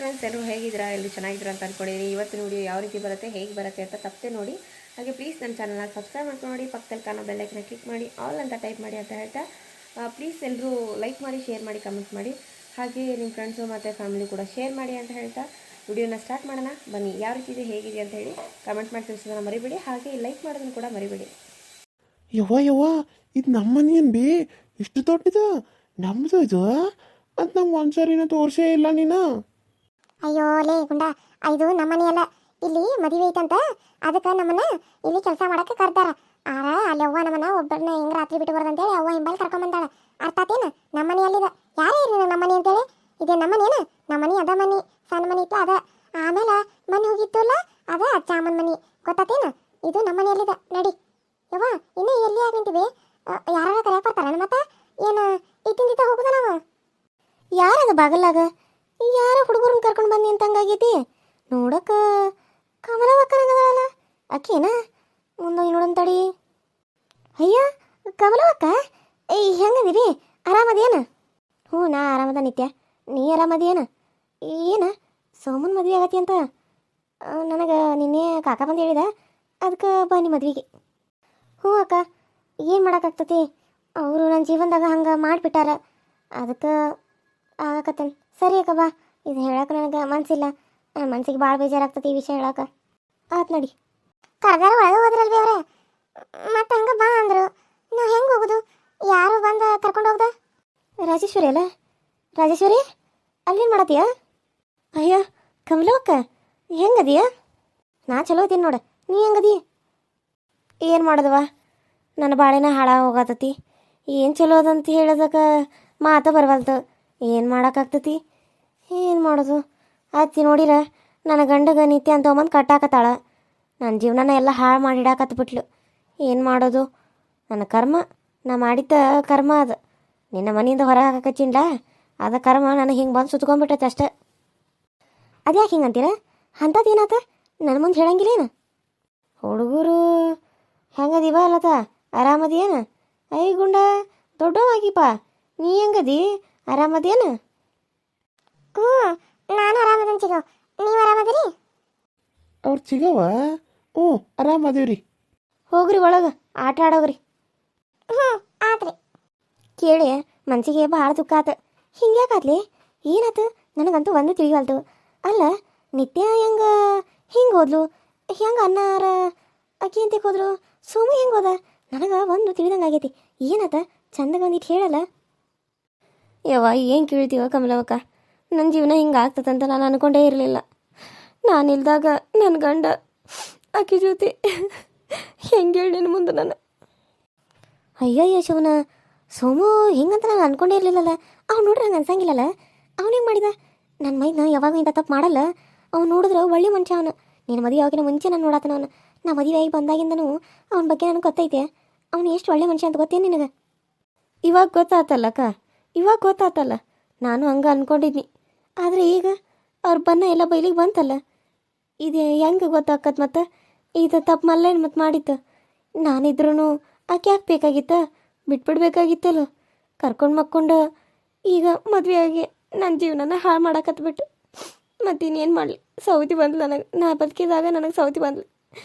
Friends ಎಲ್ಲರೂ ಹೇಗಿದ್ದೀರಾ? ಎಲ್ಲರೂ ಚೆನ್ನಾಗಿದ್ದೀರಾ ಅಂತ ಅಂದ್ಕೊಂಡಿದ್ದೀನಿ. ಇವತ್ತಿನ ವಿಡಿಯೋ ಯಾವ ರೀತಿ ಬರುತ್ತೆ, ಹೇಗೆ ಬರುತ್ತೆ ಅಂತ ತಪ್ಪದೆ ನೋಡಿ. ಹಾಗೆ ಪ್ಲೀಸ್ ನನ್ನ ಚಾನಲ್ನ ಸಬ್ಸ್ಕ್ರೈಬ್ ಮಾಡ್ಕೊಂಡು ನೋಡಿ, ಪಕ್ಕದಲ್ಲಿ ಕಾಣೋ ಬೆಲ್ಲೈಕನ್ನ ಕ್ಲಿಕ್ ಮಾಡಿ ಆಲ್ ಅಂತ ಟೈಪ್ ಮಾಡಿ ಅಂತ ಹೇಳ್ತಾ ಪ್ಲೀಸ್ ಎಲ್ಲರೂ ಲೈಕ್ ಮಾಡಿ, ಶೇರ್ ಮಾಡಿ, ಕಮೆಂಟ್ ಮಾಡಿ. ಹಾಗೆ ನಿಮ್ಮ ಫ್ರೆಂಡ್ಸು ಮತ್ತು ಫ್ಯಾಮಿಲಿ ಕೂಡ ಶೇರ್ ಮಾಡಿ ಅಂತ ಹೇಳ್ತಾ ವಿಡಿಯೋನ ಸ್ಟಾರ್ಟ್ ಮಾಡೋಣ. ಬನ್ನಿ, ಯಾವ ರೀತಿ ಇದೆ, ಹೇಗಿದೆ ಅಂತ ಹೇಳಿ ಕಮೆಂಟ್ ಮಾಡಿ ತಿಳಿಸೋದನ್ನ ಮರಿಬೇಡಿ. ಹಾಗೆ ಲೈಕ್ ಮಾಡೋದನ್ನು ಕೂಡ ಮರಿಬೇಡಿ. ಯವ್ವ ಇದು ನಮ್ಮ ಮನೇನು ಬಿ ಇಷ್ಟು ದೊಡ್ಡದ ನಮ್ಮದು ಇದು ಮತ್ತು ನಮ್ಗೆ ಒಂದ್ಸರಿನ ತೋರಿಸೇ ಇಲ್ಲ ನೀನು. ಅಯ್ಯೋ ಲೇ ಗುಂಡ, ಇದು ನಮ್ಮನೆ ಅಲ್ಲ, ಇಲ್ಲಿ ಮದುವೆ ಐತಂತ ಅದಕ್ಕೆ ನಮ್ಮನ್ನ ಇಲ್ಲಿ ಕೆಲಸ ಮಾಡಕ್ಕೆ ಕರ್ದಾರ. ಅಲ್ಲಿ ಅವ್ವ ನಮ್ಮನ್ನ ಒಬ್ಬರನ್ನ ಹೆಂಗ್ ರಾತ್ರಿ ಬಿಟ್ಟು ಬರೋದಂತೇಳಿ ಅವ್ವ ಹಿಂಬಲ್ಲಿ ಕರ್ಕೊಂಬಂದಾಳ. ಅರ್ಥ ಆತೇನ? ನಮ್ಮನೆ ಅಲ್ಲಿದ ಯಾರೇ ಇರಲಿಲ್ಲ ನಮ್ಮನೆ ಅಂತೇಳಿ. ಇದೇ ನಮ್ಮನೇನ? ನಮ್ಮನೆ ಅದ ಮನಿ, ಸಣ್ಣ ಮನಿ ಇತ್ತು ಅದ. ಆಮೇಲೆ ಮನೆ ಹೋಗಿತ್ತಲ್ಲ ಅದ ಚಾಮನ್ ಮನಿ, ಗೊತ್ತಾತೇನ? ಇದು ನಮ್ಮನೆ ಅಲ್ಲಿದ. ನಡಿ ಯವ್ವ, ಇನ್ನು ಎಲ್ಲಿ ಆಗಿಂತೀವಿ? ಯಾರ ಕರೆಯಕ್ಕೆ ಬರ್ತಾರ ಮತ್ತೆ? ಏನು ಇತ್ತಿಂದಿತ್ತ ಹೋಗುದ ನಾವು? ಯಾರದ ಬಾಗಲಾಗ ಯಾರ ಹುಡುಗರನ್ನ ಕರ್ಕೊಂಡು ಬನ್ನಿ ಅಂತ ಹಂಗಾಗೈತಿ ನೋಡಕ್ಕ. ಕಮಲವಕ್ಕನಗದಲ್ಲ ಅಕ್ಕೇನ? ಮುಂದೋಗಿ ನೋಡಂತಡಿ. ಅಯ್ಯ ಕಮಲವಕ್ಕ, ಹೆಂಗದಿರಿ? ಆರಾಮದೇನ? ಹ್ಞೂ, ನಾ ಆರಾಮದ ನಿತ್ಯ. ನೀ ಆರಾಮದೇನ? ಏನ ಸೋಮನ್ ಮದುವೆ ಆಗತಿ ಅಂತ ನನಗೆ ನಿನ್ನೆ ಕಾಕ ಬಂದು ಹೇಳಿದ, ಅದಕ್ಕೆ ಬನ್ನಿ ಮದ್ವೆಗೆ. ಹ್ಞೂ ಅಕ್ಕ, ಏನು ಮಾಡೋಕ್ಕಾಗ್ತತಿ? ಅವರು ನನ್ನ ಜೀವನದಾಗ ಹಂಗೆ ಮಾಡಿಬಿಟ್ಟಾರ, ಅದಕ್ಕೆ ಆಗಕತ್ತೇನೆ. ಸರಿ ಅಕ್ಕ ಬಾ. ಇದು ಹೇಳಕ್ಕೆ ನನಗೆ ಮನಸ್ಸಿಲ್ಲ, ನನ್ನ ಮನಸ್ಸಿಗೆ ಭಾಳ ಬೇಜಾರಾಗ್ತತಿ ಈ ವಿಷಯ ಹೇಳಕ್ಕೆ. ಆಯ್ತು ನಡಿ. ಕರ್ದಾರ ಒಳಗೆ ಹೋದ್ರಲ್ವಿ ಅವರೇ, ಮತ್ತೆ ಹಂಗೆ ಬಾ ಅಂದರು. ನಾವು ಹೆಂಗೆ ಹೋಗೋದು? ಯಾರು ಬಂದು ಕರ್ಕೊಂಡು ಹೋಗ್ದ? ರಾಜೇಶ್ವರಿ ಅಲ್ಲ? ರಾಜೇಶ್ವರಿ, ಅಲ್ಲೇನು ಮಾಡತ್ತೀಯ? ಅಯ್ಯ ಕಮಲವಕ್ಕ, ಹೆಂಗದೀಯ? ನಾ ಚಲೋ ಇದೀನಿ ನೋಡು, ನೀ ಹೆಂಗದಿ? ಏನು ಮಾಡೋದವ, ನನ್ನ ಬಾಳೆನ ಹಾಳಾಗಿ ಹೋಗತತಿ. ಏನು ಚಲೋ ಅದಂತ ಹೇಳೋದಕ್ಕೆ ಮಾತು ಬರವಲ್ತು. ಏನು ಮಾಡೋಕ್ಕಾಗ್ತತಿ? ಏನು ಮಾಡೋದು? ಅತ್ತಿ ನೋಡಿರ ನನ್ನ ಗಂಡಗ ನಿತ್ಯ ಅಂತ ತೊಗೊಂಬಂದು ಕಟ್ಟಾಕತ್ತಾಳ. ನನ್ನ ಜೀವನನ ಎಲ್ಲ ಹಾಳು ಮಾಡಿಡಾಕತ್ಬಿಟ್ಲು. ಏನು ಮಾಡೋದು? ನನ್ನ ಕರ್ಮ, ನಾ ಮಾಡಿದ್ದ ಕರ್ಮ ಅದು. ನಿನ್ನ ಮನೆಯಿಂದ ಹೊರ ಹಾಕಚ್ಚಿನ್ಲ, ಅದ ಕರ್ಮ ನನಗೆ ಹಿಂಗೆ ಬಂದು ಸುತ್ಕೊಂಡ್ಬಿಟ್ಟೈತೆ ಅಷ್ಟೆ. ಅದ್ಯಾಕೆ ಹಿಂಗೆ ಅಂತೀರ? ಅಂಥದ್ದು ಏನಾತ? ನನ್ನ ಮುಂದೆ ಹೇಳಂಗಿಲ್ಲೇನು? ಹುಡುಗರು ಹೆಂಗದಿವ ಅಲ್ಲತ? ಆರಾಮದೇನ? ಐ ಗುಂಡ ದೊಡ್ಡವಾಗಿಪ್ಪ, ನೀ ಹೆಂಗದಿ? ಆರಾಮದೇನ? ಹ್ಞೂ, ನಾನು ಆರಾಮದೇನು ಚಿಗೋ. ನೀವು ಆರಾಮದಿರಿ? ಅವ್ರು ಸಿಗವ? ಹ್ಞೂ ಆರಾಮದೇವ್ರಿ. ಹೋಗ್ರಿ ಒಳಗೆ ಆಟ ಆಡೋಗ್ರಿ. ಹ್ಞೂ ಆತ್ರಿ. ಕೇಳಿ ಮನ್ಸಿಗೆ ಭಾಳ ದುಃಖ ಆತ. ಹಿಂಗ್ಯಾಕಾತ್ಲಿ? ಏನಾತು? ನನಗಂತೂ ಒಂದು ತಿಳಿವಲ್ತು. ಅಲ್ಲ, ನಿತ್ಯ ಹಿಂಗೆ ಹೋದ್ಲು, ಹೆಂಗೆ ಅನ್ನಾರ ಅಕ್ಕಿ ಅಂತಕ್ಕೆ ಹೋದ್ರು, ಸೋಮು ಹೆಂಗೆ ಹೋದ? ನನಗೆ ಒಂದು ತಿಳಿದಂಗೆ ಆಗೈತಿ. ಏನಾತ? ಚಂದಗೆ ಒಂದಿಟ್ಟು ಹೇಳಲ್ಲ. ಯವ್ವ, ಏನು ಕೇಳ್ತೀವ ಕಮಲವಕ್ಕ? ನನ್ನ ಜೀವನ ಹಿಂಗೆ ಆಗ್ತದಂತ ನಾನು ಅನ್ಕೊಂಡೇ ಇರಲಿಲ್ಲ. ನಾನಿಲ್ದಾಗ ನನ್ನ ಗಂಡ ಅಕ್ಕಿ ಜೊತೆ ಹೆಂಗೆ ಹೇಳಿ ನಿನ್ನ ಮುಂದೆ ನಾನು? ಅಯ್ಯಯ್ಯ ಶಿವನ, ಸೋಮು ಹಿಂಗಂತ ನಾನು ಅನ್ಕೊಂಡೇ ಇರಲಿಲ್ಲಲ್ಲ. ಅವ್ನು ನೋಡ್ರಿ ಹಂಗೆ ಅನ್ಸಂಗಿಲ್ಲಲ್ಲ. ಅವ್ನು ಹೆಂಗೆ ಮಾಡಿದ? ನನ್ನ ಮೈನ ಯಾವಾಗ ಇಂಥ ತಪ್ಪು ಮಾಡಲ್ಲ. ಅವ್ನು ನೋಡಿದ್ರೆ ಒಳ್ಳೆ ಮನುಷ್ಯ ಅವನು. ನಿನ್ನ ಮದುವೆ ಆಗಿನ ಮುಂಚೆ ನಾನು ನೋಡಾತನ ಅವನು. ನಾ ಮದುವೆ ಆಗಿ ಬಂದಾಗಿಂದನೂ ಅವನ ಬಗ್ಗೆ ನನಗೆ ಗೊತ್ತೈತೆ. ಅವನು ಎಷ್ಟು ಒಳ್ಳೆ ಮನುಷ್ಯ ಅಂತ ಗೊತ್ತೇನು ನಿನಗೆ? ಇವಾಗ ಗೊತ್ತಾತಲ್ಲಕ್ಕ, ಇವಾಗ ಗೊತ್ತಾತಲ್ಲ. ನಾನು ಹಂಗೆ ಅಂದ್ಕೊಂಡಿದ್ನಿ, ಆದರೆ ಈಗ ಅವ್ರ ಬನ್ನ ಎಲ್ಲ ಬೈಲಿಗೆ ಬಂತಲ್ಲ. ಇದು ಹೆಂಗೆ ಗೊತ್ತಾಕತ್? ಮತ್ತು ಇದು ತಪ್ಪು ಮಲ್ಲೇನು ಮತ್ತು ಮಾಡಿತ್ತು? ನಾನಿದ್ರೂ ಆಕೆ ಯಾಕೆ ಬೇಕಾಗಿತ್ತ? ಬಿಟ್ಬಿಡ್ಬೇಕಾಗಿತ್ತಲ್ಲ. ಕರ್ಕೊಂಡು ಮಕ್ಕೊಂಡು ಈಗ ಮದುವೆ ಆಗಿ ನನ್ನ ಜೀವನನ ಹಾಳು ಮಾಡಾಕತ್ಬಿಟ್ಟು ಮತ್ತಿನ್ನೇನು ಮಾಡಲಿ? ಸೌತಿ ಬಂದ್ಲು ನನಗೆ. ನಾ ಬದುಕಿದಾಗ ನನಗೆ ಸೌತಿ ಬಂದ್ಲು.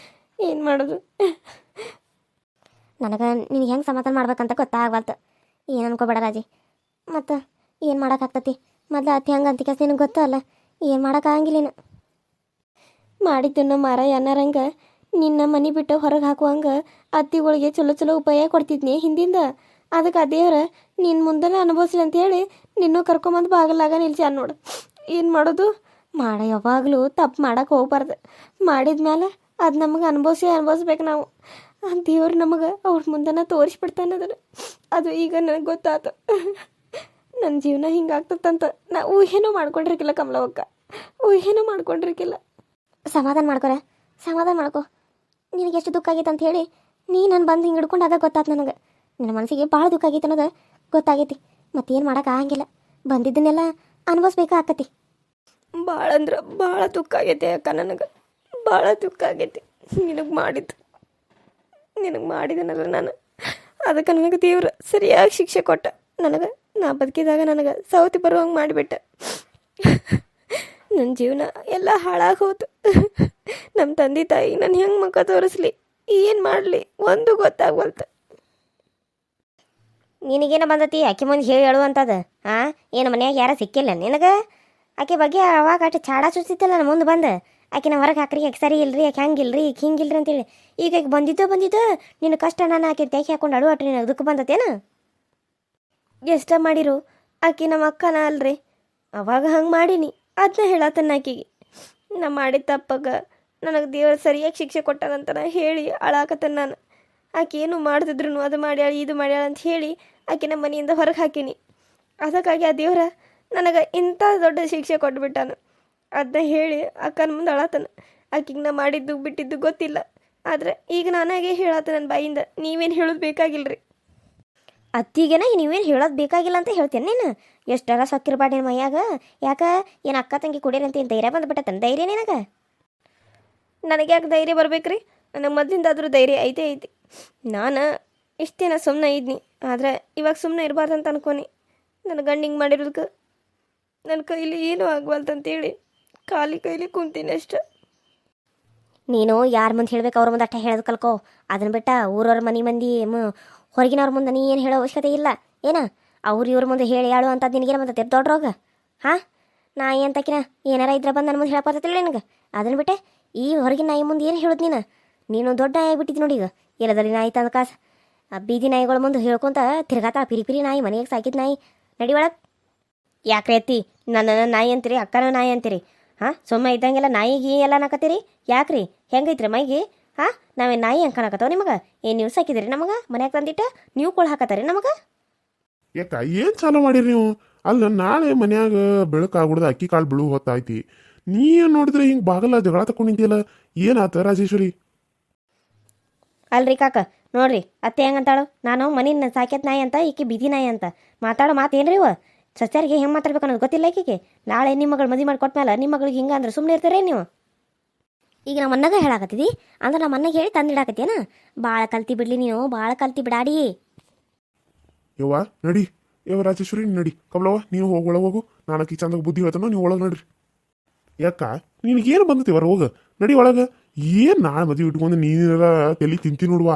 ಏನು ಮಾಡೋದು? ನನಗೆ ನಿನಗೆ ಹೆಂಗೆ ಸಮಾಧಾನ ಮಾಡ್ಬೇಕಂತ ಗೊತ್ತಾಗಬಾರ್ದು. ಏನು ಅನ್ಕೋಬೇಡ ರಾಜಿ. ಮತ್ತು ಏನು ಮಾಡೋಕ್ಕಾಗ್ತತಿ? ಮೊದಲು ಅತಿ ಹಂಗೆ ಅಂತಿಕೆ ನಿನಗೆ ಗೊತ್ತಲ್ಲ, ಏನು ಮಾಡೋಕ್ಕಾಗಂಗಿಲ್ಲ. ಮಾಡಿದ್ದನ್ನು ಮಾರ ಏನಾರಂಗೆ ನಿನ್ನ ಮನೆ ಬಿಟ್ಟು ಹೊರಗೆ ಹಾಕುವಂಗೆ ಅತ್ತಿಗಳಿಗೆ ಚಲೋ ಚಲೋ ಉಪಾಯ ಕೊಡ್ತಿದ್ನಿ ಹಿಂದಿಂದ. ಅದಕ್ಕೆ ಆ ದೇವ್ರ ನಿನ್ನ ಮುಂದೆನೇ ಅನುಭವಿಸ್ಲಿ ಅಂತೇಳಿ ನಿನ್ನೂ ಕರ್ಕೊಂಬಂದು ಬಾಗಲಾಗ ನಿಲ್ಸ್ಯಾನ ನೋಡು. ಏನು ಮಾಡೋದು? ಯಾವಾಗಲೂ ತಪ್ಪು ಮಾಡೋಕೆ ಹೋಗ್ಬಾರ್ದು. ಮಾಡಿದ ಮೇಲೆ ಅದು ನಮಗೆ ಅನುಭವಿಸ್ಬೇಕು ನಾವು. ಆ ದೇವ್ರು ನಮಗೆ ಅವ್ರ ಮುಂದೆನ ತೋರಿಸ್ಬಿಡ್ತಾನೆ ಅದನ್ನು. ಅದು ಈಗ ನನಗೆ ಗೊತ್ತಾಯ್ತು. ನನ್ನ ಜೀವನ ಹಿಂಗಾಗ್ತದಂತ ನಾ ಊಹೆನೂ ಮಾಡ್ಕೊಂಡಿರ್ಕಿಲ್ಲ ಕಮಲವಕ್ಕ, ಊಹೆನೂ ಮಾಡ್ಕೊಂಡಿರ್ಕಿಲ್ಲ. ಸಮಾಧಾನ ಮಾಡ್ಕೊರ, ಸಮಾಧಾನ ಮಾಡ್ಕೊ. ನಿನಗೆ ಎಷ್ಟು ದುಃಖ ಆಗೈತೆ ಅಂತ ಹೇಳಿ ನೀ ನಾನು ಬಂದು ಹಿಂಗೆ ಹಿಡ್ಕೊಂಡು ಅದ ಗೊತ್ತಾಯ್ತು ನನಗೆ. ನಿನ್ನ ಮನಸ್ಸಿಗೆ ಭಾಳ ದುಃಖ ಆಗೈತೆ ಅನ್ನೋದು ಗೊತ್ತಾಗೈತಿ. ಮತ್ತೇನು ಮಾಡೋಕ್ಕಾಗಂಗಿಲ್ಲ, ಬಂದಿದ್ದನ್ನೆಲ್ಲ ಅನುಭವಿಸ್ಬೇಕಾಕತಿ. ಭಾಳ ಅಂದ್ರೆ ಭಾಳ ದುಃಖ ಆಗೈತೆ ಅಕ್ಕ, ನನಗೆ ಭಾಳ ದುಃಖ ಆಗೈತಿ. ನಿನಗೆ ಮಾಡಿದನಲ್ಲ ನಾನು, ಅದಕ್ಕೆ ನನಗೆ ದೇವ್ರು ಸರಿಯಾಗಿ ಶಿಕ್ಷೆ ಕೊಟ್ಟ. ನನಗೆ ನಾ ಬದುಕಿದಾಗ ನನಗೆ ಸೌತಿ ಬರುವಂಗೆ ಮಾಡಿಬಿಟ್ಟೆ. ನನ್ನ ಜೀವನ ಎಲ್ಲ ಹಾಳಾಗೋತು. ನಮ್ಮ ತಂದೆ ತಾಯಿ ನಾನು ಹೆಂಗೆ ಮುಖ ತೋರಿಸ್ಲಿ, ಏನು ಮಾಡಲಿ ಒಂದು ಗೊತ್ತಾಗ್ವಲ್ತು. ನಿನಗೇನು ಬಂದತಿ ಆಕೆ ಮುಂದೆ ಹೇಳಿ ಹೇಳುವಂಥದ್ದು? ಹಾಂ, ಏನು ಮನ್ಯಾಗ ಯಾರ ಸಿಕ್ಕಿಲ್ಲ ನಿನಗೆ? ಆಕೆ ಬಗ್ಗೆ ಅವಾಗ ಅಷ್ಟು ಚಾಡ ಸುತ್ತಿತ್ತಲ್ಲ ನನ್ನ ಮುಂದೆ ಬಂದು, ಆಕಿನ ಹೊರಗೆ ಹಾಕ್ರಿ, ಆಕೆ ಸರಿ ಇಲ್ರಿ, ಆಕೆ ಹಂಗಿಲ್ರಿ, ಈಗ ಹಿಂಗಿಲ್ರಿ ಅಂತೇಳಿ. ಈಗ ಆಕೆ ಬಂದಿದ್ದು ನಿನ್ನ ಕಷ್ಟ ನಾನು ಆಕೆ ತೆಗೆ ಹಾಕೊಂಡು ಅಡು ಅಟ್ರಿ ನಿನಗೆ ದುಃಖ ಬಂದತೇನು? ಎಷ್ಟ ಮಾಡಿರು ಆಕಿ ನಮ್ಮ ಅಕ್ಕನ ಅಲ್ರಿ. ಅವಾಗ ಹಂಗೆ ಮಾಡೀನಿ, ಅದನ್ನ ಹೇಳತ್ತನ್ನ ಆಕಿಗೆ. ನಾ ಮಾಡಿದ ತಪ್ಪಾಗ ನನಗೆ ದೇವ್ರು ಸರಿಯಾಗಿ ಶಿಕ್ಷೆ ಕೊಟ್ಟಾನಂತ ನಾ ಹೇಳಿ ಅಳಾಕತ್ತನ ನಾನು. ಆಕೆ ಏನು ಮಾಡ್ತಿದ್ರು ಅದು ಮಾಡ್ಯಾಳ ಇದು ಮಾಡ್ಯಾಳ ಅಂತ ಹೇಳಿ ಆಕೆ ನಮ್ಮ ಮನೆಯಿಂದ ಹೊರಗೆ ಹಾಕೀನಿ. ಅದಕ್ಕಾಗಿ ಆ ದೇವ್ರ ನನಗೆ ಇಂಥ ದೊಡ್ಡ ಶಿಕ್ಷೆ ಕೊಟ್ಬಿಟ್ಟಾನ. ಅದನ್ನ ಹೇಳಿ ಅಕ್ಕನ ಮುಂದೆ ಅಳತನ. ಆಕಿಗೆ ನಾ ಮಾಡಿದ್ದು ಬಿಟ್ಟಿದ್ದು ಗೊತ್ತಿಲ್ಲ. ಆದರೆ ಈಗ ನಾನಾಗೆ ಹೇಳತ್ತ ನನ್ನ ಬಾಯಿಂದ. ನೀವೇನು ಹೇಳೋದು ಬೇಕಾಗಿಲ್ರಿ. ಅತ್ತಿಗೆನ ನೀವೇನು ಹೇಳೋದು ಬೇಕಾಗಿಲ್ಲ ಅಂತ ಹೇಳ್ತೇನೆ ನೀನು? ಎಷ್ಟರ ಸೊಕ್ಕಿರ್ಬಾಡಿ ನಿನ್ನ ಮೈಯಾಗ. ಯಾಕೆ ಏನು ಅಕ್ಕ ತಂಗಿ ಕುಡೀರಂತ ಏನು ಧೈರ್ಯ ಬಂದುಬಿಟ್ಟತನ? ಧೈರ್ಯ ನಿನಗೆ? ನನಗೆ ಯಾಕೆ ಧೈರ್ಯ ಬರ್ಬೇಕ್ರಿ? ನನಗೆ ಮೊದಲಿಂದಾದರೂ ಧೈರ್ಯ ಐತಿ. ನಾನು ಇಷ್ಟು ದಿನ ಸುಮ್ಮನೆ ಇದ್ನಿ, ಆದರೆ ಇವಾಗ ಸುಮ್ಮನೆ ಇರಬಾರ್ದಂತ ಅನ್ಕೊನಿ. ನನ್ನ ಗಂಡಿಂಗೆ ಮಾಡಿರೋದಕ್ಕೆ ನನ್ನ ಕೈಲಿ ಏನೂ ಆಗ್ವಲ್ತಂತೇಳಿ ಕೈಲಿ ಕುಂತೀನಿ ಅಷ್ಟೆ. ನೀನು ಯಾರ ಮುಂದೆ ಹೇಳ್ಬೇಕು ಅವ್ರ ಮುಂದೆ ಅಷ್ಟೇ ಹೇಳೋದು ಕಲ್ಕೋ. ಅದನ್ನ ಬಿಟ್ಟ ಊರವ್ರ ಮಂದಿ ಹೊರಗಿನವ್ರ ಮುಂದೆ ನೀ ಏನು ಹೇಳೋ ಅವಶ್ಯಕತೆ ಇಲ್ಲ. ಏನ ಅವ್ರು ಇವ್ರ ಮುಂದೆ ಹೇಳಿ ಹೇಳು ಅಂತ ನಿನಗೇನು ಬಂದತ್ತೆ ದೊಡ್ಡ್ರೋಗ? ಹಾಂ, ನಾ ಎಂತಕಿನ ಏನಾರ ಇದ್ರೆ ಬಂದು ನನ್ನ ಮುಂದೆ ಹೇಳಪ್ಪತ್ತಿಲ್ಲ ನಿನಗೆ. ಅದನ್ನ ಬಿಟ್ಟೆ ಈ ಹೊರಗಿನ ನಾಯಿ ಮುಂದೆ ಏನು ಹೇಳೋದು ನೀನು ದೊಡ್ಡ ನಾಯಿ ಆಗಿಬಿಟ್ಟಿದ್ದಿ ನೋಡಿ. ಈಗ ಎಲ್ಲದಲ್ಲಿ ನಾಯಿ ತಂದ ಕಾಸು ಬೀದಿ ನಾಯಿಗಳ ಮುಂದೆ ಹೇಳ್ಕೊಂತ ತಿರ್ಗಾತಾಳ. ಪಿರಿ ನಾಯಿ, ಮನೆಗೆ ಸಾಕಿದ ನಾಯಿ. ನಡಿ ಒಳಗೆ. ಯಾಕ್ರಿ ಅತ್ತಿ ನನ್ನ ನಾಯಿ ಅಂತೀರಿ, ಅಕ್ಕನ ನಾಯಿ ಅಂತೀರಿ? ಹಾಂ, ಸುಮ್ಮನೆ ಇದ್ದಂಗೆಲ್ಲ ನಾಯಿಗೆ ಎಲ್ಲ ನಾಕತ್ತೀರಿ ಯಾಕ್ರಿ? ಹೆಂಗೈತ್ರಿ ಮೈಗೆ? ಹಾಂ, ನಾವೇನು ನಾಯಿ ಅಂಕಣಕತ್ತವ ನಿಮಗೆ? ಏನು ನೀವು ಸಾಕಿದ್ರಿ ನಮಗೆ? ಮನ್ಯಾಗ ತಂದಿಟ್ಟ ನೀವು ಕೊಳು ಹಾಕತ್ತಾರೆ ನಮಗೆ? ಯಾಕ ಏನು ಚಾಲು ಮಾಡಿರಿ ನೀವು? ಅಲ್ಲ, ನಾಳೆ ಮನ್ಯಾಗ ಬೆಳಕಾಗ್ಬಿಡ್ದು, ಅಕ್ಕಿ ಕಾಳು ಬೀಳು ಹೊತ್ತಾಯ್ತಿ. ನೀ ನೋಡಿದ್ರೆ ಹಿಂಗೆ ಬಾಗಲ್ಲ ಜಗಳ ತಗೊಂಡು ನಿಂತಿಯಲ್ಲ, ಏನಾತ ರಾಜೇಶ್ವರಿ? ಅಲ್ರಿ ಕಾಕ, ನೋಡ್ರಿ ಅತ್ತೆ ಹೆಂಗಂತಾಳು, ನಾನು ಮನಿನ ಸಾಕ್ಯತ್ ನಾಯಿ ಅಂತ, ಈಕಿ ಬೀದಿ ನಾಯಿ ಅಂತ. ಮಾತಾಡೋ ಮಾತೇನ್ರಿ ಇವ? ಸಸ್ಯಾರಿಗೆ ಹೆಂಗೆ ಮಾತಾಡ್ಬೇಕು ಅನ್ನೋದು ಗೊತ್ತಿಲ್ಲ ಈಕಿಗೆ. ನಾಳೆ ನಿಮ್ಮ ಮಗಳು ಮದುವೆ ಮಾಡಿ ಕೊಟ್ಮೇಲೆ ನಿಮ್ಮ ಮಗಳಿಗೆ ಹಿಂಗೆ ಅಂದ್ರೆ ಸುಮ್ಮನೆ ಇರ್ತಾರೆ ನೀವು? ಈಗ ನಮ್ಮ ಅಣ್ಣಗೆ ಹೇಳಾಕತ್ತಿದಿ ಅಂದ್ರೆ ನಮ್ಮ ಅಣ್ಣಗೆ ಹೇಳಿ ತಂದಿಡಾಕತ್ತೇನ? ಭಾಳ ಕಲ್ತಿ ಬಿಡ್ಲಿ ನೀನು, ಭಾಳ ಕಲ್ತಿ ಬಿಡಾಡಿ. ಯವ್ವ ನಡಿ, ರಾಜೇಶ್ವರಿ ನಡಿ. ಕಮಲವ್ವ ನೀವು ಹೋಗಿ ಒಳಗೆ ಹೋಗು. ನಾನು ಅಕ್ಕಿ ಚಂದಾಗ ಬುದ್ಧಿ ಹೇಳ್ತಾನೋ, ನೀವು ಒಳಗೆ ನಡ್ರಿ. ಯಾಕ ನಿನಗೇನು ಬಂದತಿವರ ಹೋಗ ನಡಿ ಒಳಗೆ. ಏನು ನಾಳೆ ಮದುವೆ ಇಟ್ಕೊಂಡು ನೀನೆಲ್ಲ ತಲೆ ತಿಂತಿ ನೋಡುವ.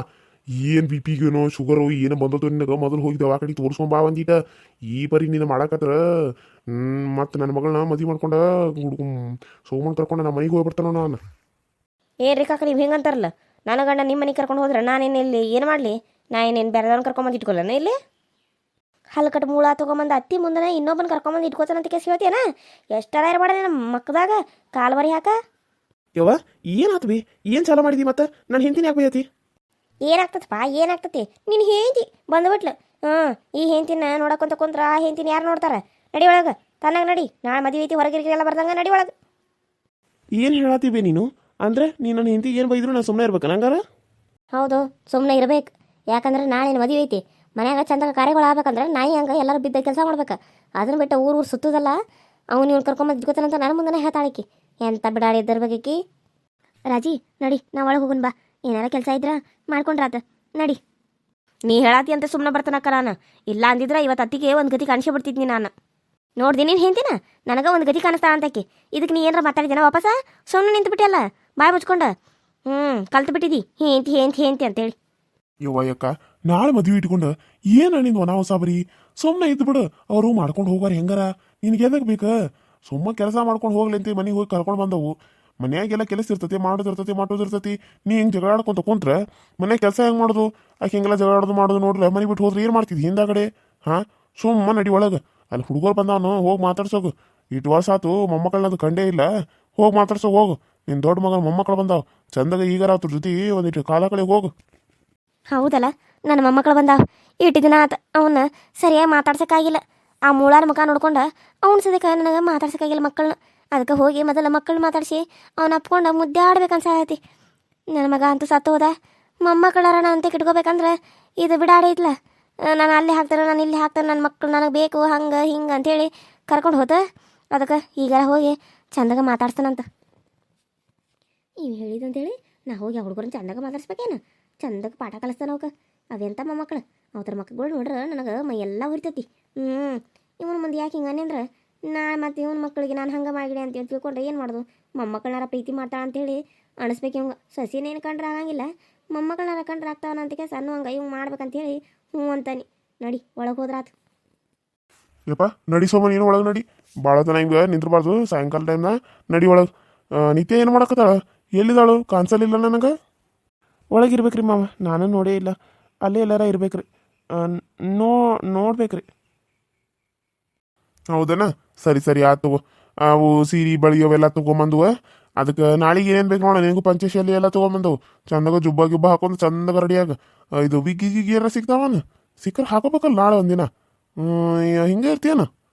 ಏನು ಬಿ ಪಿಗೇನೋ ಶುಗರು ಏನು ಬಂದತ್ತು ನಿನಗೆ? ಮೊದಲು ಹೋಗಿ ದವಾಖಾನೆ ತೋರಿಸ್ಕೊಂಬಾ ಒಂದೀಟ. ಈ ಪರಿ ನೀನು ಮಾಡಾಕತ್ರ ಮತ್ತು ನನ್ನ ಮಗಳನ್ನ ಮದುವೆ ಮಾಡ್ಕೊಂಡ ಸೋಮನ್ ಕರ್ಕೊಂಡು ನಮ್ಮ ಮನೆಗೆ ಹೋಗ್ಬಿಡ್ತಾನೋ ನಾನು. ಏನ್ರಿ ಕಾಕ ನೀವು ಹಿಂಗಂತಾರಲ್ಲ? ನನ್ನ ಗಂಡ ನಿಮ್ಮ ಮನೆಗೆ ಕರ್ಕೊಂಡು ಹೋದ್ರೆ ನಾನೇನು ಇಲ್ಲಿ ಏನು ಮಾಡಲಿ? ನಾ ಏನೇನು ಬೇರೆದವ್ನ ಕರ್ಕೊಂಬಂದು ಇಟ್ಕೊಳ್ಳೋಣ ಇಲ್ಲಿ? ಹಲ್ಲು ಕಟ್ಟು ಮೂಳ ತೊಗೊಂಬಂದು ಅತ್ತಿ ಮುಂದೆ ಇನ್ನೊಬ್ಬನ ಕರ್ಕೊಂಬಂದು ಇಟ್ಕೋತಾನಂತ ಕೇಸ್ ಹೇಳ್ತೀಯನ? ಎಷ್ಟರ ಇರಬೇಡ ನಮ್ಮ ಮಕ್ಕದಾಗ ಕಾಲು ಬರಿ ಹಾಕ. ಯವ್ವ ಏನಾತು ಬಿ? ಏನು ಚಾಲು ಮಾಡಿದಿ ಮತ್ತೆ? ನಾನು ಹಿಂದಿನ ಯಾಕೆ ಬೈಯತಿ? ಏನಾಗ್ತದಪ್ಪ ಏನಾಗ್ತತಿ? ನಿನ್ನ ಹೆಂಡತಿ ಬಂದ್ಬಿಟ್ಲು. ಈ ಹೆಂಡತಿನ ನೋಡಕೊಂತ ಕುಂತ್ರ ಆ ಹೆಂಡತಿನ ಯಾರು ನೋಡ್ತಾರೆ? ನಡಿ ಒಳಗೆ, ತನ್ನಾಗ ನಡಿ. ನಾಳೆ ಮದುವೆ ಐತಿ, ಹೊರಗಿರಿಗೆಲ್ಲ ಬರ್ದಂಗ ನಡಿ ಒಳಗೆ. ಏನು ಹೇಳತ್ತೀವಿ ನೀನು? ಅಂದ್ರೆ ನೀನು ನನ್ನ ಹಿಂದಿ ಏನು ಬೈದ್ರು ನಾನು ಸುಮ್ಮನೆ ಇರ್ಬೇಕು ನಂಗಾರ? ಹೌದು, ಸುಮ್ಮನೆ ಇರ್ಬೇಕು. ಯಾಕಂದ್ರೆ ನಾಳೆ ಮದುವೆ ಐತಿ, ಮನ್ಯಾಗ ಚಂದಾಗ ಕಾರ್ಯಗಳು ಆಗ್ಬೇಕಂದ್ರೆ ನಾಯಿ ಹಂಗೆ ಎಲ್ಲರೂ ಬಿದ್ದ ಕೆಲಸ ಮಾಡ್ಬೇಕು. ಅದನ್ನ ಬಿಟ್ಟು ಊರು ಸುತ್ತದಲ್ಲ ಅವ್ನು ಇವ್ನು ಕರ್ಕೊಂಬಂದು ಇಟ್ಕೋತಾನಂತ ನನ್ನ ಮುಂದೆ ಹೇಳ್ತಾಳಕಿ. ಎಂತ ಬಿಡಾಡಿ ಇದ್ದಿರ್ಬೇಕಿ. ರಾಜಿ ನಡಿ, ನಾ ಒಳಗೆ ಹೋಗೋಣ ಬಾ. ಏನಾರ ಕೆಲಸ ಇದ್ರ ಮಾಡ್ಕೊಂಡ್ರಾತ ನಡಿ. ನೀ ಹೇಳಾತಿ ಅಂತ ಸುಮ್ಮನೆ ಬರ್ತಾನಕ್ಕ ನಾನು. ಇಲ್ಲ ಅಂದಿದ್ರೆ ಇವತ್ತು ಅತ್ತಿಗೆ ಒಂದು ಗತಿ ಕಾಣಿಸಿ ಬಿಡ್ತಿದ್ನಿ ನಾನು. ನೋಡ್ದಿ ನೀನು ಹೇಳ್ತೀನ ನನಗೆ ಒಂದು ಗತಿ ಕಾಣಿಸ್ತಾ ಅಂತಕಿ. ಇದಕ್ಕೆ ನೀ ಏನಾರ ಮಾತಾಡಿದೇನ ವಾಪಸ? ಸುಮ್ಮನೆ ನಿಂತು ಬಿಟ್ಟಿಯಲ್ಲ ಬಾಯ್ ಮುಚ್ಕೊಂಡು. ಕಲ್ತು ಬಿಟ್ಟಿದ್ದಿ ಹೇಂತಿ ಅಂತೇಳಿ. ಯವ್ವ ಯಾಕ ನಾಳೆ ಮದುವೆ ಇಟ್ಕೊಂಡು ಏನು ನಿಂದು ಒಣ ಹೊಸ ಬರೀ? ಸುಮ್ಮನೆ ಇದ್ದು ಬಿಡು, ಅವರು ಮಾಡ್ಕೊಂಡು ಹೋಗಾರ ಹೆಂಗಾರ. ನಿನಗೆ ಎದಕ್ಕೆ ಬೇಕಾ? ಸುಮ್ಮ ಕೆಲಸ ಮಾಡ್ಕೊಂಡು ಹೋಗ್ಲಿ ಅಂತ ಮನೆಗೆ ಹೋಗಿ ಕರ್ಕೊಂಡು ಬಂದವು. ಮನ್ಯಾಗೆಲ್ಲ ಕೆಲಸ ಇರ್ತತಿ, ಮಾಡೋದಿರ್ತತಿ. ನೀ ಹಿಂಗೆ ಜಗಳ ಆಡ್ಕೊಂತ ಕುಂತ್ರೆ ಮನ್ಯಾಗ ಕೆಲಸ ಹೆಂಗೆ ಮಾಡೋದು? ಆಕೆ ಹಿಂಗೆಲ್ಲ ಜಗಳ ಮಾಡೋದು ನೋಡ್ರಿ. ಮನೆ ಬಿಟ್ಟು ಹೋದ್ರೆ ಏನು ಮಾಡ್ತಿದ್ದಿ ಹಿಂದಾಗಡೆ? ಹಾಂ, ಸುಮ್ಮ ನಡಿ ಒಳಗೆ. ಅಲ್ಲಿ ಹುಡುಗರು ಬಂದವನು, ಹೋಗಿ ಮಾತಾಡ್ಸೋಗು. ಇಟ್ಟು ವರ್ಷ ಆತು ಮೊಮ್ಮಕ್ಕಳನ್ನದು ಕಂಡೇ ಇಲ್ಲ. ಹೋಗಿ ಮಾತಾಡ್ಸೋ ಹೋಗು. ನಿನ್ನ ದೊಡ್ಡ ಮಗನ ಮೊಮ್ಮಕ್ಕಳು ಬಂದಾವ, ಚಂದಾಗ ಈಗಾರ ಅವ್ರ ಜೊತೆ ಒಂದಿಟ್ಟು ಕಾಲ ಕಡೆ ಹೋಗು. ಹೌದಲ್ಲ, ನನ್ನ ಮೊಮ್ಮಕ್ಕಳು ಬಂದಾವ. ಇಟ್ಟು ದಿನ ಆತ ಅವನ್ನ ಸರಿಯಾಗಿ ಮಾತಾಡ್ಸೋಕ್ಕಾಗಿಲ್ಲ. ಆ ಮೂಳಾರ ಮುಖ ನೋಡ್ಕೊಂಡು ಅವ್ನು ಸದ್ಯಕ್ಕೆ ನನಗೆ ಮಾತಾಡ್ಸೋಕ್ಕಾಗಿಲ್ಲ ಮಕ್ಕಳನ್ನ. ಅದಕ್ಕೆ ಹೋಗಿ ಮೊದಲ ಮಕ್ಕಳು ಮಾತಾಡಿಸಿ ಅವ್ನು ಅಪ್ಕೊಂಡು ಮುದ್ದೆ ಆಡ್ಬೇಕನ್ಸತಿ. ನನ್ನ ಮಗ ಅಂತೂ ಸತ್ತು ಹೋದ. ಮೊಮ್ಮಕ್ಕಳಾರ ಅಂತ ಕಿಟ್ಕೋಬೇಕಂದ್ರೆ ಇದು ಬಿಡಾಡೈತ್ಲ. ನಾನು ಅಲ್ಲಿ ಹಾಕ್ತಾರೆ, ನಾನು ಇಲ್ಲಿ ಹಾಕ್ತಾರೆ, ನನ್ನ ಮಕ್ಕಳು ನನಗೆ ಬೇಕು ಹಂಗೆ ಹಿಂಗೆ ಅಂತೇಳಿ ಕರ್ಕೊಂಡು ಹೋದ. ಅದಕ್ಕೆ ಈಗಾರ ಹೋಗಿ ಚಂದಾಗ ಮಾತಾಡ್ತಾನಂತ ಇವು ಹೇಳಿದಂತೇಳಿ ನಾ ಹೋಗಿ ಆ ಹುಡುಗರನ್ನ ಚಂದಾಗ ಮಾತಾಡ್ಸ್ಬೇಕೇನು? ಚಂದಾಗ ಪಾಠ ಕಲಿಸ್ತಾನ ಅವಕ್ಕೆ. ಅವೆಂತ ಮೊಮ್ಮಕ್ಕಳು, ಅವತರ ಮಕ್ಕಳು ನೋಡ್ರೆ ನನಗೆ ಮೈ ಎಲ್ಲ ಉರಿತೈತಿ. ಇವನು ಮುಂದೆ ಯಾಕೆ ಹಿಂಗನೆ ಅಂದ್ರೆ ಮತ್ತು ಇವನ ಮಕ್ಕಳಿಗೆ ನಾನು ಹಂಗೆ ಮಾಡಿದೆ ಅಂತ ತಿಳ್ಕೊಂಡ್ರೆ ಏನು ಮಾಡೋದು? ಮೊಮ್ಮಕ್ಕಳನ್ನಾರ ಪ್ರೀತಿ ಮಾಡ್ತಾಳ ಅಂತೇಳಿ ಅನಿಸ್ಬೇಕು ಇವಂಗ. ಸೊಸಿನೇನು ಕಂಡ್ರೆ ಆಗಂಗಿಲ್ಲ, ಮೊಮ್ಮಕ್ಕಳನ್ನಾರ ಕಂಡ್ರೆ ಆಗ್ತಾವನ ಅಂತಿಕೆ ಸಣ್ಣ ಹಂಗೆ ಇವಂಗೆ ಮಾಡ್ಬೇಕಂತೇಳಿ ಹ್ಞೂ ಅಂತಾನೆ. ನಡಿ ಒಳಗೆ ಹೋದ್ರಾತು. ಯಪ್ಪ ನಡಿ ಸೋಮ, ನೀನು ಒಳಗೆ ನಡಿ. ಭಾಳ ತನ ಹಿಂಗೆ ನಿಂತ್ರಬಾರ್ದು. ಸಾಯಂಕಾಲ ಟೈಮ್ನ ನಡಿ ಒಳಗೆ. ನಿತ್ಯ ಏನು ಮಾಡಕತ್ತಾಳ? ಎಲ್ಲಿದ್ದಾಳು? ಕಾಣಿಸಲಿಲ್ಲ ನನಗೆ. ಒಳಗಿರ್ಬೇಕ್ರಿ ಮಾವ, ನಾನು ನೋಡೇ ಇಲ್ಲ. ಅಲ್ಲೇ ಎಲ್ಲಾರ ಇರ್ಬೇಕ್ರಿ. ನೋಡ್ಬೇಕ್ರಿ. ಹೌದನ? ಸರಿ ಸರಿ ಆತು ತಗೋ. ಅವು ಸೀರೆ ಬಳಿ ಅವೆಲ್ಲ ತೊಗೊಂಬಂದುವ. ಅದಕ್ಕೆ ನಾಳೆಗೆ ಏನೇನು ಬೇಕು ನೋಡ, ನಿನಗೂ ಪಂಚಶಾಲಿ ಎಲ್ಲ ತೊಗೊಂಬಂದವು. ಚಂದಾಗ ಜುಬ್ಬ ಗಿಬ್ಬ ಹಾಕೊಂಡು ಚಂದಾಗ ರೆಡಿಯಾಗ. ಇದು ಬಿಗ್ಗಿ ಗಿಗ್ಗಿ ಏನಾರ ಸಿಗ್ತಾವನ? ಸಿಕ್ಕರೆ ಹಾಕೋಬೇಕಲ್ಲ ನಾಳೆ ಒಂದಿನ. ಹಿಂಗೆ ಇರ್ತೀಯನ?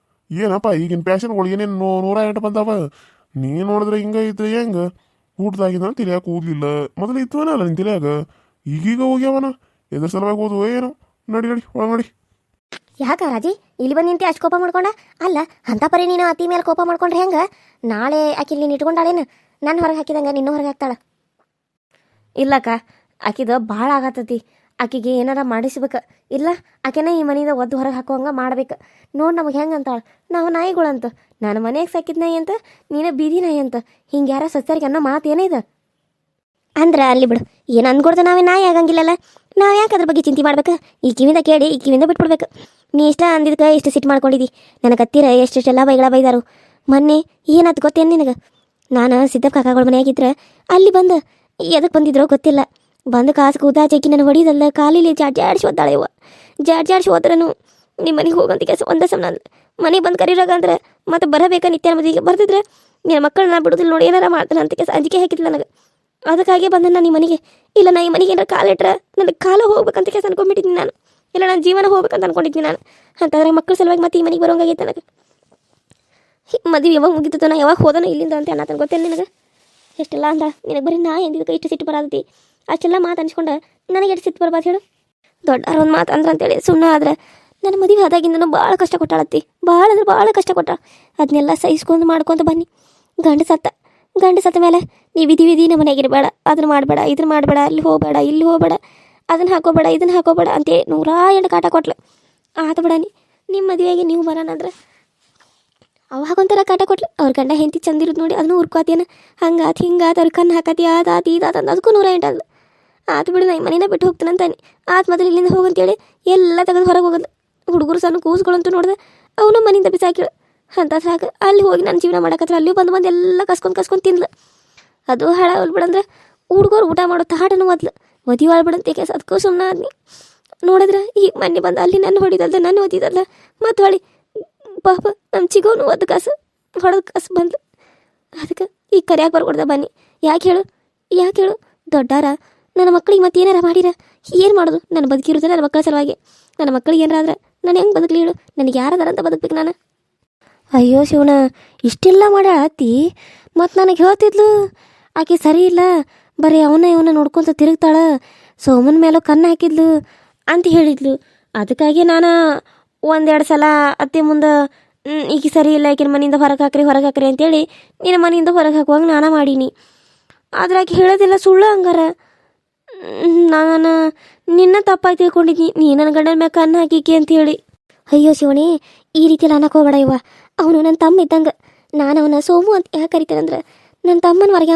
ಏನಪ್ಪ ಈಗಿನ ಪ್ಯಾಷನ್ಗಳು ಏನೇನು 108 ಬಂದಾವ. ನೀನು ನೋಡಿದ್ರೆ ಹಿಂಗೆ ಇದ್ರೆ ಹೆಂಗೆ? ಊಟದಾಗಿಂದ ತಿಳಿಯಾಕ ಕೂದಲಿಲ್ಲ, ಮೊದಲು ಇತ್ತವನಲ್ಲ ನಿನ್ ತಿಳಿಯಾಗ. ಈಗೀಗ ಹೋಗ್ಯಾವನ. ಎದ್ರ ಸಲುವಾಗಿ ಹೋದ್ವು ಏನು? ನಡಿ ನಡಿ ಒಳಗೆ ನಡಿ. ಯಾಕ ರಾಜಿ ಇಲ್ಲಿ ಬಂದು ನಿಂತೆ ಅಷ್ಟು ಕೋಪ ಮಾಡ್ಕೊಂಡ? ಅಲ್ಲ ಅಂಥ ಪರಿ ನೀನು ಅತಿ ಮೇಲೆ ಕೋಪ ಮಾಡ್ಕೊಂಡ್ರೆ ಹೆಂಗೆ? ನಾಳೆ ಆಕಿ ನೀನು ಇಟ್ಕೊಂಡಾಳೇನು? ನನ್ನ ಹೊರಗೆ ಹಾಕಿದಂಗೆ ನಿನ್ನೂ ಹೊರಗೆ ಹಾಕ್ತಾಳೆ. ಇಲ್ಲಕ್ಕ, ಆಕಿದ ಭಾಳ ಆಗತ್ತತಿ. ಆಕಿಗೆ ಏನಾರ ಮಾಡಿಸ್ಬೇಕು. ಇಲ್ಲ ಆಕೆನ ಈ ಮನೆಯಿಂದ ಒದ್ದು ಹೊರಗೆ ಹಾಕುವಂಗೆ ಮಾಡ್ಬೇಕು. ನೋಡಿ ನಮಗೆ ಹೆಂಗೆ ಅಂತಾಳೆ, ನಾವು ನಾಯಿಗಳಂತ. ನಾನು ಮನೆಗೆ ಸಾಕಿದ ನಾಯಿ ಅಂತ, ನೀನು ಬೀದಿ ನಾಯಿ ಅಂತ. ಹಿಂಗೆ ಯಾರ ಸಸ್ಯರಿಗೆ ಅನ್ನೋ ಮಾತು ಏನಿದೆ? ಅಂದ್ರೆ ಅಲ್ಲಿ ಬಿಡು, ಏನು ಅಂದ್ಕೊಡ್ದು ನಾವೇ ನಾಯಿ ಆಗಂಗಿಲ್ಲಲ್ಲ. ನಾವು ಯಾಕೆ ಅದ್ರ ಬಗ್ಗೆ ಚಿಂತೆ ಮಾಡ್ಬೇಕು? ಈ ಕಿವಿಂದ ಕೇಳಿ ಈ ಕಿವಿಂದ ಬಿಟ್ಬಿಡ್ಬೇಕು. ನೀ ಇಷ್ಟ ಅಂದಿದ್ದಕ್ಕೆ ಎಷ್ಟು ಸಿಟ್ಟು ಮಾಡ್ಕೊಂಡಿದ್ದಿ. ನನಗೆ ಹತ್ತಿರ ಎಷ್ಟೆಷ್ಟೆಲ್ಲ ಬೈದಾರು. ಮೊನ್ನೆ ಏನಾಯ್ತು ಗೊತ್ತೇನು ನಿನಗೆ? ನಾನು ಸಿದ್ದಪ್ಪ ಕಾಕಾಗಳ ಮನೆಯಾಗಿದ್ರೆ ಅಲ್ಲಿ ಬಂದು ಎದಕ್ಕೆ ಬಂದಿದ್ರೋ ಗೊತ್ತಿಲ್ಲ. ಬಂದು ಕಾಸು ಕೂದಾಚಿ ನನಗೆ ಹೊಡಿದಲ್ಲ, ಕಾಲಿಲಿ ಜಾಡ್ಸಿ ಒದ್ದಾಳೆ ಇವ. ಜಾಡ್ಸಿ ಹೋದ್ರೂ ನಿಮ್ಮ ಮನೆಗೆ ಹೋಗಂತ ಕೆಲಸ ಒಂದೇ ಸಮನ ಅಂದ್ರೆ ಮನೆಗೆ ಬಂದು ಕರೀರಾಗ ಅಂದ್ರೆ ಮತ್ತೆ ಬರಬೇಕಾ ನಿತ್ಯ ಮದುವೆಗೆ ಬರ್ತಿದ್ರೆ ನಿನ್ನ ಮಕ್ಕಳನ್ನ ಬಿಡೋದಿಲ್ಲ ನೋಡಿ, ಏನಾರ ಮಾಡ್ತಾನೆ ಅಂತ ಕೆಲಸ ಅಂಜಿಕೆ ಹಾಕಿದ್ಲು ನನಗೆ. ಅದಕ್ಕಾಗಿ ಬಂದೆ ನಾನು ಈ ಮನೆಗೆ. ಇಲ್ಲ ನಾ ಈ ಮನೆಗೆ ಏನಾರು ಕಾಲಿಟ್ರೆ ನನಗೆ ಕಾಲು ಹೋಗ್ಬೇಕಂತ ಕೆಲಸ ಅನ್ಕೊಂಡ್ಬಿಟ್ಟಿದ್ದೀನಿ ನಾನು. ಇಲ್ಲ ನಾನು ಜೀವನ ಹೋಗ್ಬೇಕಂತ ಅನ್ಕೊಂಡಿದ್ದೀನಿ ನಾನು. ಅಂತಂದ್ರೆ ಮಕ್ಕಳ ಸಲುವಾಗಿ ಮತ್ತೆ ಈ ಮನೆಗೆ ಬರೋಂಗಾಗೈತೆ ನನಗೆ. ಮದುವೆ ಯಾವಾಗ ಮುಗಿತು, ನಾ ಯಾವಾಗ ಹೋದನೋ ಇಲ್ಲಿಂದ ಅಂತ ಅನ್ನತಾನೆ ಗೊತ್ತೇನು ನಿನಗೆ? ಎಷ್ಟೆಲ್ಲ ಅಂದ ನಿನಗೆ ಬರೀ ನಾ ಎಂದಿದ್ದಕ್ಕೆ ಇಷ್ಟು ಸಿಟ್ಟು ಬರತೈತಿ. ಅಷ್ಟೆಲ್ಲ ಮಾತು ಅನ್ಸ್ಕೊಂಡು ನನಗೆ ಎಷ್ಟು ಸಿಟ್ಟು ಬರ್ಬಾರ್ದು ಹೇಳು? ದೊಡ್ಡವ್ರ ಒಂದು ಮಾತು ಅಂದ್ರೆ ಅಂತೇಳಿ ಸುಮ್ಮನೆ ಆದ್ರೆ ನನ್ನ ಮದುವೆ ಆದಾಗಿಂದನೂ ಭಾಳ ಕಷ್ಟ ಕೊಟ್ಟಾಳತ್ತಿ. ಭಾಳ ಅಂದ್ರೆ ಭಾಳ ಕಷ್ಟ ಕೊಟ್ಟಾಳ. ಅದನ್ನೆಲ್ಲ ಸಹಿಸ್ಕೊಂಡು ಮಾಡ್ಕೊತ ಬನ್ನಿ. ಗಂಡು ಸತ್ತ ಮೇಲೆ ನೀವು ವಿಧಿ ನಮ್ಮ ಮನೆಯಾಗಿರಬೇಡ, ಅದನ್ನು ಮಾಡಬೇಡ, ಇದನ್ನು ಮಾಡಬೇಡ, ಅಲ್ಲಿ ಹೋಗಬೇಡ, ಇಲ್ಲಿ ಹೋಗಬೇಡ, ಅದನ್ನು ಹಾಕೋಬೇಡ, ಇದನ್ನು ಹಾಕೋಬೇಡ ಅಂತೇಳಿ 108 ಕಾಟ ಕೊಟ್ಲು. ಆತ ಬಿಡಾನಿ ನಿಮ್ಮ ಮದುವೆಗೆ ನೀವು ಬರೋಣಂದ್ರೆ ಅವಾಗ ಒಂಥರ ಕಾಟ ಕೊಟ್ಲು. ಅವ್ರ ಗಂಡ ಹೆಂಡತಿ ಚಂದಿರೋದು ನೋಡಿ ಅದನ್ನು ಉರ್ಕೋತೇನ, ಹಂಗಾತು ಹಿಂಗಾತು, ಅವ್ರ ಕಣ್ಣು ಹಾಕತಿ ಆದಾತು ಇದಾತು ಅಂದ ಅದಕ್ಕೂ 108 ಅಲ್ಲ. ಆತು ಬಿಡು, ನಾ ಮನೇನ ಬಿಟ್ಟು ಹೋಗ್ತಾನಂತಾನೆ. ಆತು ಮೊದಲು ಇಲ್ಲಿಂದ ಹೋಗಂತೇಳಿ ಎಲ್ಲ ತೆಗೆದು ಹೊರಗೆ ಹೋಗೋದು. ಹುಡುಗರು ಸಣ್ಣ ಕೂಸುಗಳಂತೂ ನೋಡಿದೆ ಅವನು ಮನೆಯಿಂದ ಬಿಸಾಕಿಳು. ಅಂತ ಸಾಕು ಅಲ್ಲಿ ಹೋಗಿ ನಾನು ಜೀವನ ಮಾಡಕತ್ರ ಅಲ್ಲಿಯೂ ಬಂದು ಎಲ್ಲ ಕಸ್ಕೊಂಡು ತಿನ್ಲು. ಅದು ಹಾಳಾಗಲ್ ಬಿಡಂದ್ರೆ ಹುಡುಗರು ಊಟ ಮಾಡೋ ತಾಟನೂ ಮೊದ್ಲು ಮದುವೆ ಆಳ್ಬಿಡಂತೆ ಕೆಲಸ. ಅದಕ್ಕೂ ಸುಮ್ಮನೆ ಆದ್ನಿ. ನೋಡಿದ್ರೆ ಈಗ ಮೊನ್ನೆ ಬಂದು ಅಲ್ಲಿ ನನ್ನ ಹೊಡಿದಲ್ದ ನನ್ನ ಓದಿದಲ್ಲ ಮತ್ತು ಹೊಳಿ ಪಾಪ ನಮ್ಮ ಚಿಗೋನು ಒದ್ದು ಕಾಸು ಹೊಡೆದು ಕಾಸು ಬಂದು. ಅದಕ್ಕೆ ಈಗ ಕರಿಯಾಕೆ ಬರ್ಕೊಡ್ದೆ ಬನ್ನಿ. ಯಾಕೆ ಹೇಳು ದೊಡ್ಡಾರ ನನ್ನ ಮಕ್ಳಿಗೆ ಮತ್ತೆ ಏನಾರ ಮಾಡಿರ ಏನು ಮಾಡೋದು? ನನ್ನ ಬದುಕಿರೋದು ನನ್ನ ಮಕ್ಕಳ ಸಲುವಾಗಿ. ನನ್ನ ಮಕ್ಳಿಗೆ ಏನಾರ ನಾನು ಹೆಂಗೆ ಬದುಕಲಿ ಹೇಳು? ನನಗೆ ಯಾರದಾರ ಅಂತ ಬದುಕ್ಬೇಕು ನಾನು? ಅಯ್ಯೋ ಶಿವನ, ಇಷ್ಟೆಲ್ಲ ಮಾಡ್ಯಾಳ ಅತ್ತಿ. ಮತ್ತು ನನಗೆ ಹೇಳ್ತಿದ್ಲು ಆಕೆ ಸರಿ ಇಲ್ಲ, ಬರೀ ಇವನ್ನ ನೋಡ್ಕೊತ ತಿರುಗ್ತಾಳ, ಸೋಮನ ಮೇಲೂ ಕಣ್ಣು ಹಾಕಿದ್ಲು ಅಂತ ಹೇಳಿದ್ಲು. ಅದಕ್ಕಾಗಿ ನಾನು 1-2 ಸಲ ಅತ್ತೆ ಮುಂದೆ ಈಕೆ ಸರಿ ಇಲ್ಲ, ಈಕಿನ ಮನೆಯಿಂದ ಹೊರಗೆ ಹಾಕ್ರಿ ಅಂತೇಳಿ ನಿನ್ನ ಮನೆಯಿಂದ ಹೊರಗೆ ಹಾಕುವಾಗ ನಾನು ಮಾಡೀನಿ. ಆದ್ರೆ ಆಕೆ ಹೇಳೋದಿಲ್ಲ, ಸುಳ್ಳು ಹಂಗಾರ. ನಾನು ನಿನ್ನ ತಪ್ಪಾಗಿ ತಿಳ್ಕೊಂಡಿದ್ನಿ, ನೀ ನನ್ನ ಗಂಡನ ಮ್ಯಾಗ ಕಣ್ಣು ಹಾಕಿಕೆ ಅಂತ ಹೇಳಿ. ಅಯ್ಯೋ ಶಿವನೇ, ಈ ರೀತಿ ಅನ್ನಕ್ಕೆ ಹೋಗ್ಬೇಡ ಇವ. ಅವನು ನನ್ನ ತಮ್ಮ ಇದ್ದಂಗೆ. ನಾನು ಅವನ ಸೋಮು ಅಂತ ಯಾಕೆ ಕರಿತಾನಂದ್ರೆ ನನ್ನ ತಮ್ಮನ ಹೊರಗೆ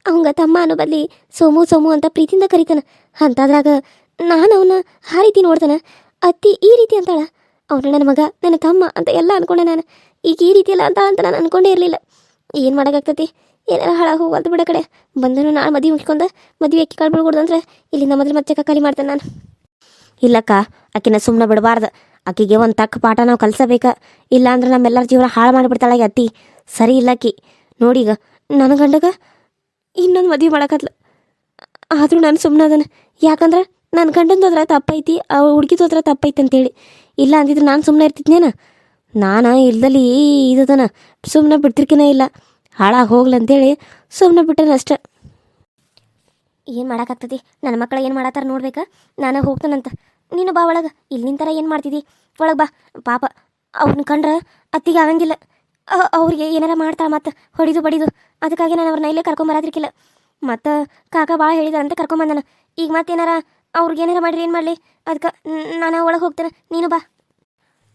ಅವಂಗ ತಮ್ಮ ಅನ್ನೋ ಬದಲಿ ಸೋಮು ಅಂತ ಪ್ರೀತಿಯಿಂದ ಕರಿತಾನೆ. ಅಂತಾದ್ರಾಗ ನಾನು ಅವನ ಆ ರೀತಿ ನೋಡ್ತಾನೆ. ಅತ್ತಿ ಈ ರೀತಿ ಅಂತಾಳ, ಅವನು ನನ್ನ ಮಗ, ನನ್ನ ತಮ್ಮ ಅಂತ ಎಲ್ಲ ಅಂದ್ಕೊಂಡೆ ನಾನು. ಈಗ ಈ ರೀತಿ ಎಲ್ಲ ಅಂತ ನಾನು ಅಂದ್ಕೊಂಡೇ ಇರಲಿಲ್ಲ. ಏನು ಮಾಡೋಕ್ಕಾಗ್ತತಿ? ಏನಾರ ಹಾಳಾಗಿ ಹೋಗಲ್ದು ಬಿಡ ಕಡೆ. ಬಂದನು ನಾಳೆ ಮದುವೆ ಮುಗಿಸ್ಕೊಂಡ ಮದುವೆ ಅಕ್ಕಿ ಕಾಳು ಬಿಡ್ಕೊಡ್ದಂದ್ರೆ ಇಲ್ಲಿಂದ ಮೊದಲು ಮತ್ತೆ ಖಾಲಿ ಮಾಡ್ತೇನೆ ನಾನು. ಇಲ್ಲಕ್ಕ, ಆಕಿನ ಸುಮ್ಮನೆ ಬಿಡಬಾರ್ದು. ಆಕಿಗೆ ಒಂದು ತಕ್ಕ ಪಾಠ ನಾವು ಕಲಿಸಬೇಕ. ಇಲ್ಲ ಅಂದ್ರೆ ನಮ್ಮೆಲ್ಲರ ಜೀವನ ಹಾಳು ಮಾಡಿಬಿಡ್ತಾಳೆ ಅತ್ತಿ. ಸರಿ ಇಲ್ಲ ಆಕಿ. ನೋಡೀಗ ನನ್ನ ಗಂಡಗ ಇನ್ನೊಂದು ಮದುವೆ ಮಾಡಕತ್ಲ. ಆದರೂ ನಾನು ಸುಮ್ಮನೆ ಅದನ್ನು. ಯಾಕಂದ್ರೆ ನನ್ನ ಗಂಡಂದು ಹೋದ್ರೆ ತಪ್ಪೈತಿ, ಹುಡುಗಿದು ಹೋದ್ರೆ ತಪ್ಪೈತಿ ಅಂತೇಳಿ. ಇಲ್ಲ ಅಂದಿದ್ರೆ ನಾನು ಸುಮ್ಮನೆ ಇರ್ತಿದ್ನೇನ? ನಾನು ಇಲ್ದಲ್ಲಿ ಇದದನ ಸುಮ್ಮನೆ ಬಿಡ್ತಿರ್ಕಿನ ಇಲ್ಲ, ಹಾಳಾಗಿ ಹೋಗ್ಲಂತೇಳಿ ಸುಮ್ಮನೆ ಬಿಟ್ಟೇನ ಅಷ್ಟೆ. ಏನು ಮಾಡೋಕ್ಕಾಗ್ತದೆ? ನನ್ನ ಮಕ್ಕಳು ಏನು ಮಾಡತ್ತಾರ ನೋಡ್ಬೇಕಾ? ನಾನು ಹೋಗ್ತಾನಂತ. ನೀನು ಬಾ ಒಳಗೆ. ಇಲ್ಲಿ ನಿಂತರ ಏನು ಮಾಡ್ತಿದ್ದಿ? ಒಳಗೆ ಬಾ. ಪಾಪ ಅವ್ರನ್ನ ಕಂಡ್ರೆ ಅತ್ತಿಗೆ ಆಗಂಗಿಲ್ಲ. ಅವ್ರಿಗೆ ಏನಾರ ಮಾಡ್ತಾಳೆ ಮತ್ತೆ ಹೊಡಿದು ಬಡಿದು. ಅದಕ್ಕಾಗಿ ನಾನು ಅವ್ರನ್ನ ಇಲ್ಲೇ ಕರ್ಕೊಂಬರದ್ರಿಕಿಲ್ಲ. ಮತ್ತು ಕಾಕ ಭಾಳ ಹೇಳಿದ ಅಂತ ಕರ್ಕೊಂಬಂದಾನ. ಈಗ ಮತ್ತೇನಾರ ಅವ್ರಿಗೆ ಏನಾರ ಮಾಡಿರಿ ಏನು ಮಾಡಲಿ? ಅದಕ್ಕೆ ನಾನು ಒಳಗೆ ಹೋಗ್ತೇನೆ, ನೀನು ಬಾ.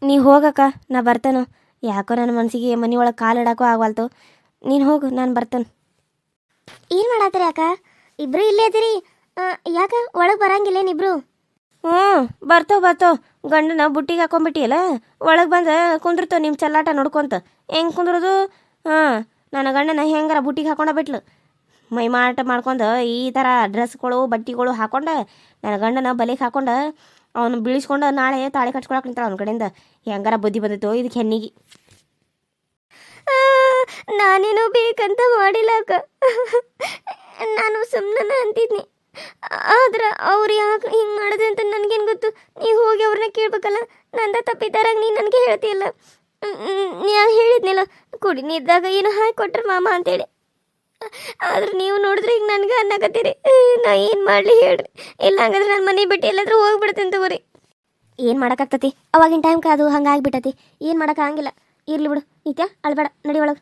ನೀ ಹೋಗಕ್ಕ, ನಾ ಬರ್ತೇನೋ. ಯಾಕೋ ನನ್ನ ಮನಸ್ಸಿಗೆ ಮನೆ ಒಳಗೆ ಕಾಲು ಇಡಾಕೋ ಆಗವಲ್ತು. ನೀನು ಹೋಗು, ನಾನು ಬರ್ತೇನೆ. ಏನು ಮಾಡತ್ತೀರಿ ಅಕ್ಕ? ಇಬ್ರು ಇಲ್ಲೇ ಇದೀರಿ, ಯಾಕೆ ಒಳಗೆ ಬರಂಗಿಲ್ಲೇನಿಬ್ರು? ಬರ್ತಾವ ಗಂಡನ ಬುಟ್ಟಿಗೆ ಹಾಕೊಂಡ್ಬಿಟ್ಟಿಯಲ್ಲ, ಒಳಗೆ ಬಂದು ಕುಂದಿರ್ತವ ನಿಮ್ಮ ಚಲ್ಲಾಟ ನೋಡ್ಕೊಂತ. ಹೆಂಗೆ ಕುಂದ್ರದು? ನನ್ನ ಗಂಡನ ಹೆಂಗಾರ ಬುಟ್ಟಿಗೆ ಹಾಕೊಂಡ ಬಿಟ್ಲು. ಮೈ ಮಾಟ ಮಾಡ್ಕೊಂಡು ಈ ಥರ ಡ್ರೆಸ್ಗಳು ಬಟ್ಟೆಗಳು ಹಾಕೊಂಡು ನನ್ನ ಗಂಡನ ಬಲೆಗೆ ಹಾಕೊಂಡು ಅವನು ಬೀಳಿಸ್ಕೊಂಡು ನಾಳೆ ತಾಳಿ ಕಟ್ಕೊಳಕ್ಕೆ ನಿಂತಾಳ ಅವನ ಕಡೆಯಿಂದ. ಹೆಂಗಾರ ಬುದ್ಧಿ ಬಂದಿತ್ತು ಇದಕ್ಕೆ ಹೆಣ್ಣಿಗೆ. ನಾನೇನೋ ಬೇಕಂತ ಮಾಡಿಲ್ಲ ಅಕ್ಕ, ನಾನು ಸುಮ್ಮನೆ ಅಂತಿದ್ನಿ. ಆದ್ರೆ ಅವ್ರು ಯಾಕೆ ಹಿಂಗೆ ಮಾಡಿದೆ ಅಂತ ನನಗೇನು ಗೊತ್ತು? ನೀವು ಹೋಗಿ ಅವ್ರನ್ನ ಕೇಳ್ಬೇಕಲ್ಲ. ನಂದ ತಪ್ಪಿದ್ದಾರಾಗ ನೀನು ನನಗೆ ಹೇಳ್ತೀಯಲ್ಲ. ನಾನು ಹೇಳಿದ್ನಿಲ್ಲ ಕುಡಿ ನೀರಿದಾಗ ಏನು ಹಾಕಿ ಕೊಟ್ರೆ ಮಾಮ ಅಂತೇಳಿ. ಆದ್ರೆ ನೀವು ನೋಡಿದ್ರೆ ಈಗ ನನಗೆ ಅನ್ನಕತ್ತೀರಿ. ನಾ ಏನು ಮಾಡಲಿ ಹೇಳ್ರಿ? ಇಲ್ಲ ಹಂಗಾದ್ರೆ ನನ್ನ ಮನೆ ಬಿಟ್ಟು ಎಲ್ಲಾದ್ರೂ ಹೋಗ್ಬಿಡ್ತೇನೆ ತಗೋರಿ. ಏನು ಮಾಡೋಕ್ಕಾಗ್ತತಿ? ಅವಾಗಿನ ಟೈಮ್ಗೆ ಅದು ಹಂಗಾಗಿಬಿಟ್ಟತಿ. ಏನು ಮಾಡೋಕ್ಕಾಗಿಲ್ಲ. ಇರ್ಲಿ ಬಿಡು ನಿತ್ಯ, ಅಳ್ಬೇಡ, ನಡಿ ಒಳಗೆ.